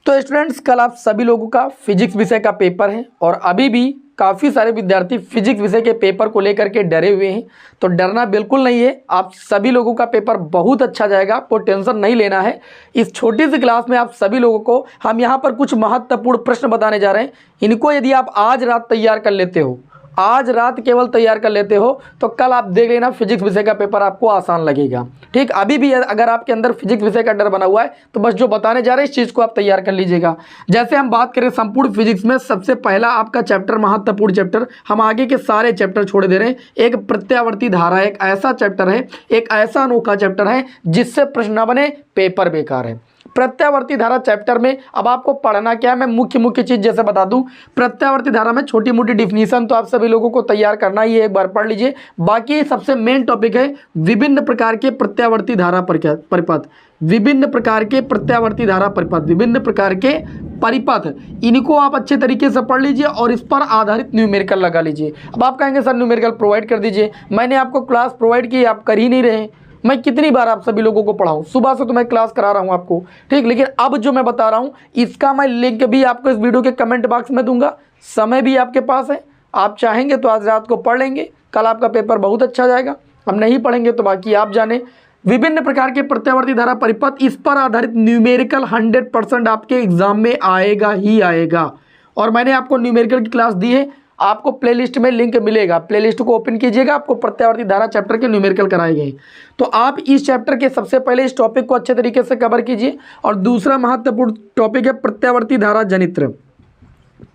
तो स्टूडेंट्स, कल आप सभी लोगों का फिजिक्स विषय का पेपर है और अभी भी काफ़ी सारे विद्यार्थी फिजिक्स विषय के पेपर को लेकर के डरे हुए हैं। तो डरना बिल्कुल नहीं है, आप सभी लोगों का पेपर बहुत अच्छा जाएगा, आपको टेंशन नहीं लेना है। इस छोटी सी क्लास में आप सभी लोगों को हम यहाँ पर कुछ महत्वपूर्ण प्रश्न बताने जा रहे हैं। इनको यदि आप आज रात तैयार कर लेते हो, आज रात केवल तैयार कर लेते हो, तो कल आप देख लेना फिजिक्स विषय का पेपर आपको आसान लगेगा। ठीक, अभी भी अगर आपके अंदर फिजिक्स विषय का डर बना हुआ है तो बस जो बताने जा रहे हैं इस चीज़ को आप तैयार कर लीजिएगा। जैसे हम बात करें संपूर्ण फिजिक्स में, सबसे पहला आपका चैप्टर, महत्वपूर्ण चैप्टर, हम आगे के सारे चैप्टर छोड़ दे रहे हैं। एक प्रत्यावर्ती धारा एक ऐसा चैप्टर है, एक ऐसा अनोखा चैप्टर है जिससे प्रश्न न बने, पेपर बेकार है। प्रत्यावर्ती धारा चैप्टर में अब आपको पढ़ना क्या है, मैं मुख्य चीज़ जैसे बता दूं। प्रत्यावर्ती धारा में छोटी मोटी डिफिनीशन तो आप सभी लोगों को तैयार करना ही है, एक बार पढ़ लीजिए। बाकी सबसे मेन टॉपिक है विभिन्न प्रकार के प्रत्यावर्ती धारा परिपथ, विभिन्न प्रकार के प्रत्यावर्ती धारा परिपथ, विभिन्न प्रकार के परिपथ, इनको आप अच्छे तरीके से पढ़ लीजिए और इस पर आधारित न्यूमेरिकल लगा लीजिए। अब आप कहेंगे सर न्यूमेरिकल प्रोवाइड कर दीजिए, मैंने आपको क्लास प्रोवाइड की, आप कर ही नहीं रहे। मैं कितनी बार आप सभी लोगों को पढ़ाऊं, सुबह से तो मैं क्लास करा रहा हूं आपको, ठीक, लेकिन अब जो मैं बता रहा हूं इसका मैं लिंक भी आपको इस वीडियो के कमेंट बॉक्स में दूंगा। समय भी आपके पास है, आप चाहेंगे तो आज रात को पढ़ लेंगे, कल आपका पेपर बहुत अच्छा जाएगा। अब नहीं पढ़ेंगे तो बाकी आप जाने। विभिन्न प्रकार के प्रत्यावर्ती धारा परिपथ, इस पर आधारित न्यूमेरिकल 100% आपके एग्जाम में आएगा ही आएगा। और मैंने आपको न्यूमेरिकल की क्लास दी है, आपको प्लेलिस्ट में लिंक मिलेगा, प्लेलिस्ट को ओपन कीजिएगा, आपको प्रत्यावर्ती धारा चैप्टर के न्यूमेरिकल कराए गए। तो आप इस चैप्टर के सबसे पहले इस टॉपिक को अच्छे तरीके से कवर कीजिए। और दूसरा महत्वपूर्ण टॉपिक है प्रत्यावर्ती धारा जनित्र।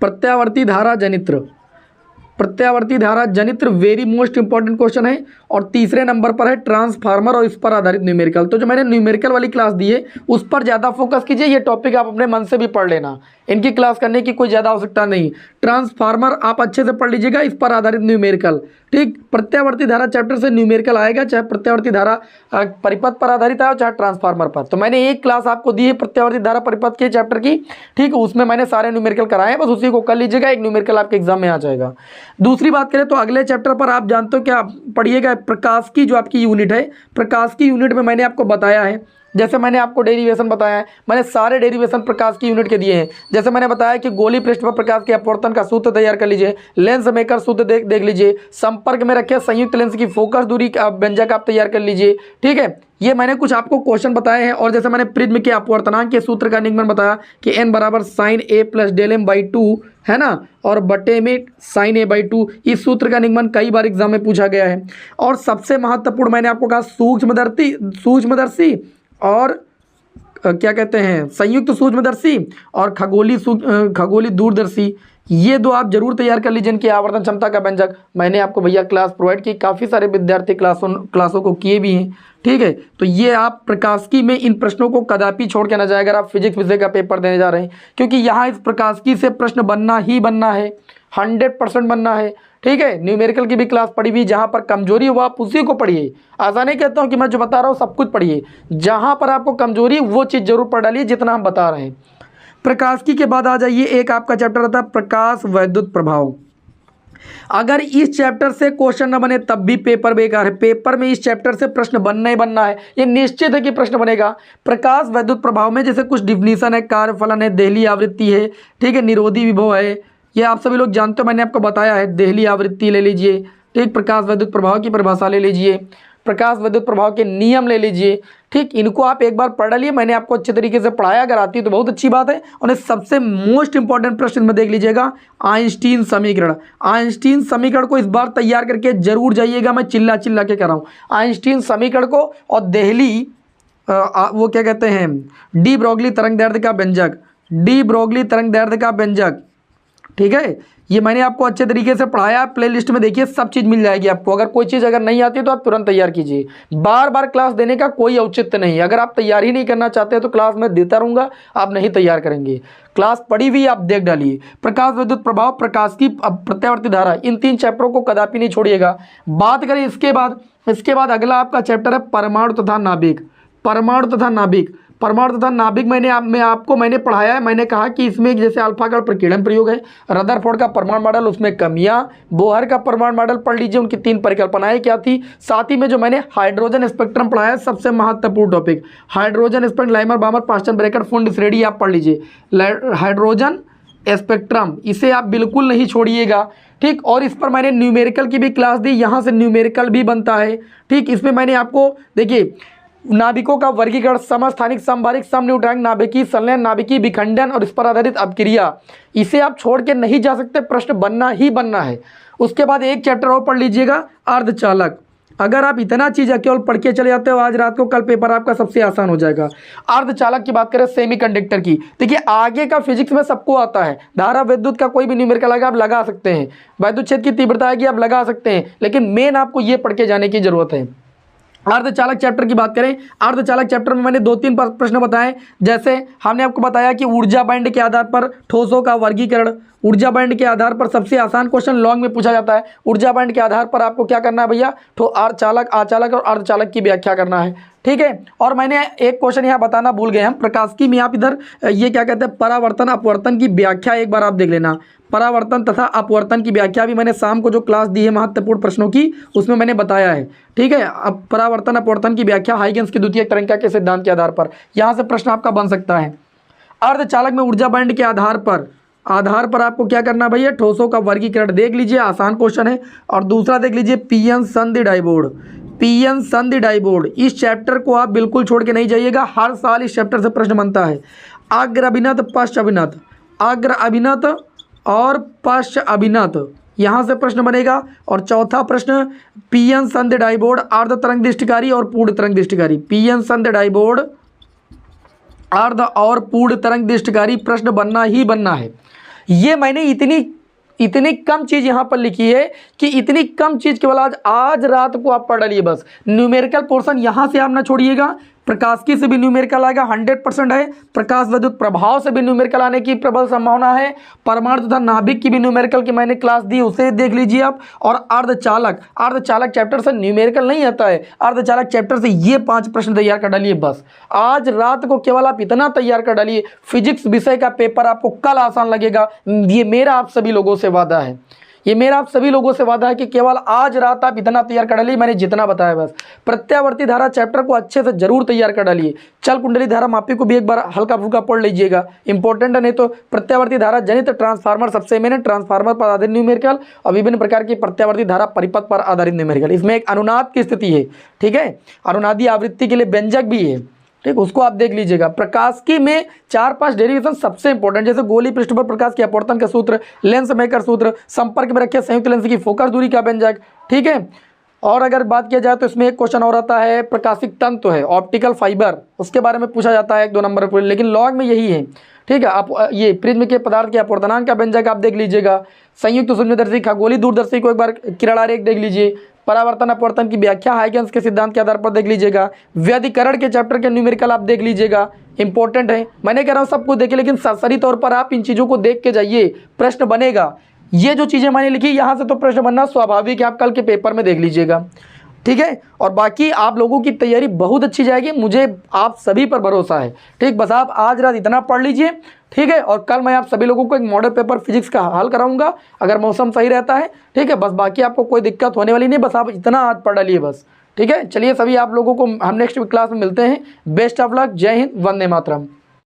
प्रत्यावर्ती धारा जनित्र, प्रत्यावर्ती धारा जनित्र वेरी मोस्ट इंपॉर्टेंट क्वेश्चन है। और तीसरे नंबर पर है ट्रांसफार्मर और इस पर आधारित न्यूमेरिकल। तो जो मैंने न्यूमेरिकल वाली क्लास दी है उस पर ज़्यादा फोकस कीजिए, ये टॉपिक आप अपने मन से भी पढ़ लेना, इनकी क्लास करने की कोई ज़्यादा आवश्यकता नहीं। ट्रांसफार्मर आप अच्छे से पढ़ लीजिएगा, इस पर आधारित न्यूमेरिकल। ठीक, प्रत्यावर्ती धारा चैप्टर से न्यूमेरिकल आएगा, चाहे प्रत्यावर्ती धारा परिपथ पर आधारित आए चाहे ट्रांसफार्मर पर। तो मैंने एक क्लास आपको दी है प्रत्यावर्ती धारा परिपथ के चैप्टर की, ठीक, उसमें मैंने सारे न्यूमेरिकल कराए हैं, बस उसी को कर लीजिएगा, एक न्यूमेरिकल आपके एग्जाम में आ जाएगा। दूसरी बात करें तो अगले चैप्टर पर आप जानते हो क्या पढ़िएगा, प्रकाश की जो आपकी यूनिट है, प्रकाश की यूनिट में मैंने आपको बताया है, जैसे मैंने आपको डेरिवेशन बताया है, मैंने सारे डेरिवेशन प्रकाश की यूनिट के दिए हैं। जैसे मैंने बताया कि गोली पृष्ठ पर प्रकाश के अपवर्तन का सूत्र तैयार कर लीजिए, लेंस मेकर सूत्र देख लीजिए, संपर्क में रखे संयुक्त लेंस की फोकस दूरी का व्यंजक आप तैयार कर लीजिए। ठीक है, ये मैंने कुछ आपको क्वेश्चन बताए हैं। और जैसे मैंने प्रिज्म के अपवर्तनांक के सूत्र का निगमन बताया कि n बराबर sine a plus del m by 2 है ना, और बटे में साइन a बाई 2, इस सूत्र का निगमन कई बार एग्जाम में पूछा गया है। और सबसे महत्वपूर्ण मैंने आपको कहा सूक्ष्मदर्शी और क्या कहते हैं संयुक्त सूक्ष्मदर्शी और खगोली दूरदर्शी, ये दो आप जरूर तैयार कर लीजिए, इनकी आवर्तन क्षमता का व्यंजक मैंने आपको भैया क्लास प्रोवाइड की, काफ़ी सारे विद्यार्थी क्लासों को किए भी हैं। ठीक है, तो ये आप प्रकाशिकी में इन प्रश्नों को कदापि छोड़ के ना जाए अगर आप फिजिक्स विषय का पेपर देने जा रहे हैं, क्योंकि यहाँ इस प्रकाशिकी से प्रश्न बनना ही बनना है, 100% बनना है। ठीक है, न्यूमेरिकल की भी क्लास पढ़ी हुई, जहाँ पर कमजोरी हो आप उसी को पढ़िए। ऐसा नहीं कहता हूँ कि मैं जो बता रहा हूँ सब कुछ पढ़िए, जहाँ पर आपको कमजोरी वो चीज़ जरूर पढ़ डालिए जितना हम बता रहे हैं। प्रकाशिकी के बाद आ जाइए, एक आपका चैप्टर आता है प्रकाश वैद्युत प्रभाव। अगर इस चैप्टर से क्वेश्चन न बने तब भी पेपर बेकार है, पेपर में इस चैप्टर से प्रश्न बनना ही बनना है, ये निश्चित है कि प्रश्न बनेगा। प्रकाश वैद्युत प्रभाव में जैसे कुछ डिफिनीशन है, कार्यफलन है, देहली आवृत्ति है, ठीक है, निरोधी विभव है, ये आप सभी लोग जानते हो, मैंने आपको बताया है। देहली आवृत्ति ले लीजिए, ठीक, प्रकाश वैद्युत प्रभाव की परिभाषा ले लीजिए, प्रकाश वैद्युत प्रभाव के नियम ले लीजिए। ठीक, इनको आप एक बार पढ़ डालिए, मैंने आपको अच्छे तरीके से पढ़ाया, अगर आती है तो बहुत अच्छी बात है। और सबसे मोस्ट इंपॉर्टेंट प्रश्न में देख लीजिएगा आइंस्टीन समीकरण। आइंस्टीन समीकरण को इस बार तैयार करके जरूर जाइएगा, मैं चिल्ला के कर रहा हूँ। आइंस्टीन समीकरण को और देहली वो क्या कहते हैं, डी ब्रोगली तरंग दैर्ध्य का व्यंजक, डी ब्रोगली तरंग दैर्ध्य का व्यंजक, ठीक है, ये मैंने आपको अच्छे तरीके से पढ़ाया। प्लेलिस्ट में देखिए सब चीज़ मिल जाएगी आपको। अगर कोई चीज़ अगर नहीं आती तो आप तुरंत तैयार कीजिए, बार बार क्लास देने का कोई औचित्य नहीं। अगर आप तैयार ही नहीं करना चाहते तो क्लास में देता रहूँगा, आप नहीं तैयार करेंगे। क्लास पढ़ी हुई आप देख डालिए, प्रकाश विद्युत प्रभाव, प्रकाश की प्रत्यावर्ती धारा, इन 3 चैप्टरों को कदापि नहीं छोड़िएगा। बात करें इसके बाद अगला आपका चैप्टर है परमाणु तथा नाभिक। परमाणु तथा नाभिक, परमाणु तथा नाभिक मैंने पढ़ाया है। मैंने कहा कि इसमें जैसे अल्फा का प्रकीर्णन प्रयोग है, रदरफोर्ड का परमाणु मॉडल, उसमें कमियां, बोहर का परमाणु मॉडल पढ़ लीजिए, उनकी 3 परिकल्पनाएं क्या थी। साथ ही में जो मैंने हाइड्रोजन स्पेक्ट्रम पढ़ाया, सबसे महत्वपूर्ण topic hydrogen spectrum, लाइमर बामर Paschen bracket फुंड श्रेणी आप पढ़ लीजिए। हाइड्रोजन स्पेक्ट्रम इसे आप बिल्कुल नहीं छोड़िएगा, ठीक। और इस पर मैंने न्यूमेरिकल की भी क्लास दी, यहाँ से न्यूमेरिकल भी बनता है, ठीक। इसमें मैंने आपको देखिए नाभिकों का वर्गीकरण, समस्थानिक, समभारिक, समन्यूट्रॉनिक, नाभिकीय संलयन, नाभिकीय विखंडन और इस पर आधारित अपक्रिया, इसे आप छोड़ के नहीं जा सकते, प्रश्न बनना ही बनना है। उसके बाद एक चैप्टर और पढ़ लीजिएगा, अर्धचालक। अगर आप इतना चीज़ केवल पढ़ के चले जाते हो आज रात को, कल पेपर आपका सबसे आसान हो जाएगा। अर्धचालक की बात करें, सेमीकंडक्टर की, देखिए आगे का फिजिक्स में सबको आता है, धारा विद्युत का कोई भी न्यूमेरिकल आएगा आप लगा सकते हैं, विद्युत क्षेत्र की तीव्रता आएगी आप लगा सकते हैं, लेकिन मेन आपको ये पढ़ के जाने की जरूरत है। अर्धचालक चैप्टर की बात करें, अर्धचालक चैप्टर में मैंने 2-3 प्रश्न बताए। जैसे हमने आपको बताया कि ऊर्जा बैंड के आधार पर ठोसों का वर्गीकरण, ऊर्जा बैंड के आधार पर सबसे आसान क्वेश्चन लॉन्ग में पूछा जाता है। ऊर्जा बैंड के आधार पर आपको क्या करना है भैया, चालक, आचालक और अर्धचालक की व्याख्या करना है, ठीक है। और मैंने एक क्वेश्चन यहाँ बताना भूल गए हम, प्रकाशिकी में आप इधर ये क्या कहते हैं, परावर्तन अपवर्तन की व्याख्या एक बार आप देख लेना। परावर्तन तथा अपवर्तन की व्याख्या भी मैंने शाम को जो क्लास दी है महत्वपूर्ण प्रश्नों की, उसमें मैंने बताया है, ठीक है। अब परावर्तन अपवर्तन की व्याख्या हाइगेंस की द्वितीयक तरंगिका के सिद्धांत के आधार पर, यहाँ से प्रश्न आपका बन सकता है। अर्धचालक में ऊर्जा बैंड के आधार पर आपको क्या करना भैया, ठोसों का वर्गीकरण देख लीजिए, आसान क्वेश्चन है। और दूसरा देख लीजिए पीएन संधि डाइबोर्ड, पीएन संधि डाइबोर्ड, इस चैप्टर को आप बिल्कुल छोड़ के नहीं जाइएगा, हर साल इस चैप्टर से प्रश्न बनता है। अग्र अभिनत, पश्च अभिनत, अग्र अभिनत और पश्च अभिनत, यहाँ से प्रश्न बनेगा। और चौथा प्रश्न पीएन संधि डाइबोर्ड, अर्ध तरंग दृष्टिकारी और पूर्ण तरंग दृष्टिकारी, पीएन संधि डाइबोर्ड, अर्ध और पूर्ण तरंग दृष्टिकारी, प्रश्न बनना ही बनना है। ये मैंने इतनी कम चीज़ यहाँ पर लिखी है कि इतनी कम चीज़ केवल आज रात को आप पढ़ डालिए बस। न्यूमेरिकल पोर्शन यहाँ से आप ना छोड़िएगा, प्रकाशिकी से भी न्यूमेरिकल आएगा 100% है, प्रकाश विद्युत प्रभाव से भी न्यूमेरिकल आने की प्रबल संभावना है, परमाणु तथा नाभिक की भी न्यूमेरिकल की मैंने क्लास दी, उसे देख लीजिए आप। और अर्धचालक चैप्टर से न्यूमेरिकल नहीं आता है, अर्धचालक चैप्टर से ये 5 प्रश्न तैयार कर डालिए बस। आज रात को केवल आप इतना तैयार कर डालिए, फिजिक्स विषय का पेपर आपको कल आसान लगेगा। ये मेरा आप सभी लोगों से वादा है, ये मेरा आप सभी लोगों से वादा है कि केवल आज रात आप इतना तैयार कर डालिए, मैंने जितना बताया बस। प्रत्यावर्ती धारा चैप्टर को अच्छे से जरूर तैयार कर डालिए। चल कुंडली धारा मापी को भी एक बार हल्का फुल्का पढ़ लीजिएगा, इंपॉर्टेंट है। नहीं तो प्रत्यावर्ती धारा जनित ट्रांसफार्मर, सबसे मैंने ट्रांसफार्मर पर आधारित न्यूमेरिकल और विभिन्न प्रकार की प्रत्यावर्ती धारा परिपथ पर आधारित न्यूमेरिकल, इसमें एक अनुनाद की स्थिति है, ठीक है, अनुनादी आवृत्ति के लिए व्यंजक भी है, ठीक, उसको आप देख लीजिएगा। प्रकाशिकी में 4-5 डेरिवेशन सबसे इंपॉर्टेंट, जैसे गोली पृष्ठ पर प्रकाश के अपवर्तन का सूत्र, लेंस मेकर सूत्र, संपर्क में रखे संयुक्त लेंस की फोकस दूरी का व्यंजक, ठीक है। और अगर बात किया जाए तो इसमें एक क्वेश्चन और आता है, प्रकाशिक तंतु है, ऑप्टिकल फाइबर, उसके बारे में पूछा जाता है 1-2 नंबर पर, लेकिन लॉग में यही है, ठीक है। आप ये प्रिज्म के पदार्थ के अपवर्तनांक का व्यंजक आप देख लीजिएगा। संयुक्त सूक्ष्मदर्शी, खगोलीय दूरदर्शी को एक बार किरण आरेख देख लीजिए। परावर्तन अपवर्तन की व्याख्या हाइगेंस के सिद्धांत के आधार पर देख लीजिएगा। व्यधिकरण के चैप्टर के न्यूमेरिकल आप देख लीजिएगा, इंपॉर्टेंट है। मैंने कह रहा हूँ सब कुछ देखिए, लेकिन सरसरी तौर पर आप इन चीज़ों को देख के जाइए, प्रश्न बनेगा। ये जो चीज़ें मैंने लिखी यहाँ से तो प्रश्न बनना स्वाभाविक है, आप कल के पेपर में देख लीजिएगा, ठीक है। और बाकी आप लोगों की तैयारी बहुत अच्छी जाएगी, मुझे आप सभी पर भरोसा है, ठीक। बस आप आज रात इतना पढ़ लीजिए, ठीक है। और कल मैं आप सभी लोगों को एक मॉडल पेपर फिजिक्स का हल कराऊंगा, अगर मौसम सही रहता है, ठीक है। बस बाकी आपको कोई दिक्कत होने वाली नहीं, बस आप इतना आज पढ़ डालिए बस, ठीक है। चलिए सभी आप लोगों को हम नेक्स्ट क्लास में मिलते हैं। बेस्ट ऑफ लक, जय हिंद, वंदे मातरम।